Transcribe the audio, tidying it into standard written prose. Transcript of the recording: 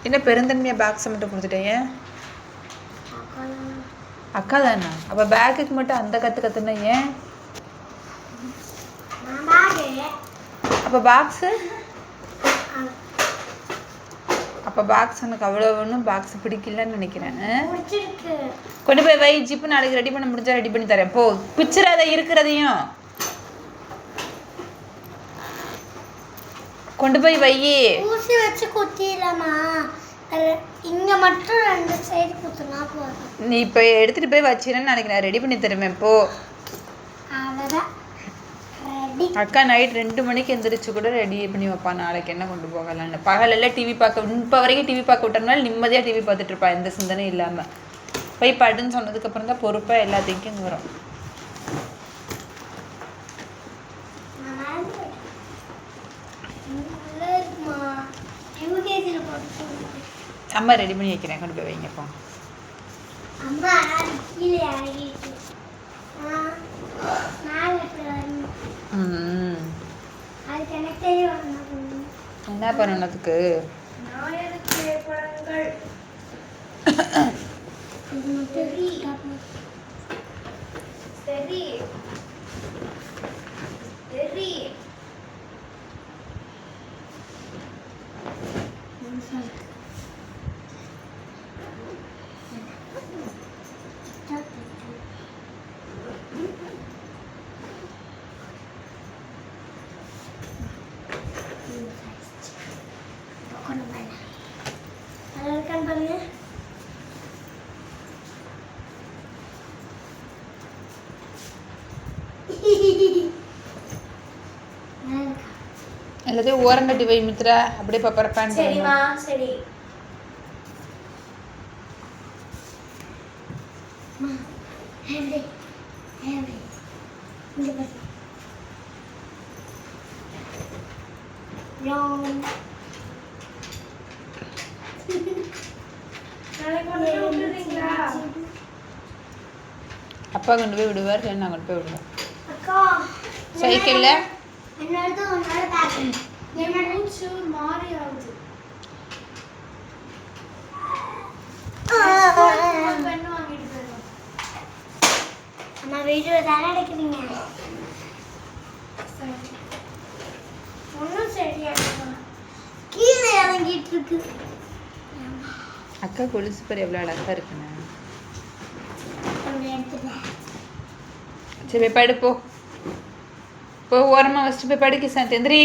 என்ன பெருந்தன்மையாக பாக்ஸை மட்டும் கொடுத்துட்டேன்? ஏன் அக்கா தானே? அப்போ பேக்குக்கு மட்டும் அந்த கற்றுனா ஏன்? அப்போ பாக்ஸு எனக்கு அவ்வளோ ஒன்றும் பாக்ஸ் பிடிக்கலன்னு நினைக்கிறேன். கொண்டு போய் வை. ஜிப்பு நாளைக்கு ரெடி பண்ண முடிஞ்சா ரெடி பண்ணி தரேன். போ பிச்சிடாத இருக்கிறதையும் கொண்டு போய் வை. ஊசி வச்சு குத்திடலாமா? இங்கே மட்டும் 2 சைடு குத்துனா போதும். நீ இப்போ எடுத்துகிட்டு போய் வச்சிடன்னு நாளைக்கு நான் ரெடி பண்ணி தருவேன். போ. அவ்வளோதான். அக்கா நைட் 2 மணிக்கு எந்திரிச்சு கூட ரெடி பண்ணி வைப்பா. நாளைக்கு என்ன கொண்டு போகலான்னு. பகலெல்லாம் டிவி பார்க்க இப்போ வரைக்கும் டிவி பார்க்க விட்டோம்னால நிம்மதியாக டிவி பார்த்துட்டு இருப்பா, எந்த சிந்தனையும் இல்லாமல். போய் படுன்னு சொன்னதுக்கப்புறம் தான் பொறுப்பாக எல்லாத்தையும் வரும். அம்மா ரெடி பண்ணி வைக்கிறேன், கொண்டு போய் வைங்கப்பா. என்ன பண்ணதுக்கு? எல்லாத்தையும் ஓரங்கட்டி வை மித்ரா. அப்படியே பப்பர பேன். சரிமா சரி. அப்பா கொண்டு போய் விடுவார், நான் கொண்டு போய் விடுவேன். சைக்கிள்ல வீடியோ தானே எடுக்கிறீங்க? ஒன்றும் சரியா கீழே இறங்கிட்டு இருக்கு. அக்கா கொலுசு பேர் எவ்வளோ அழகா இருக்குண்ணே. சரி போய் படு. போ போ, ஓரமாக வச்சுட்டு போய் படுக்க. எந்திரி.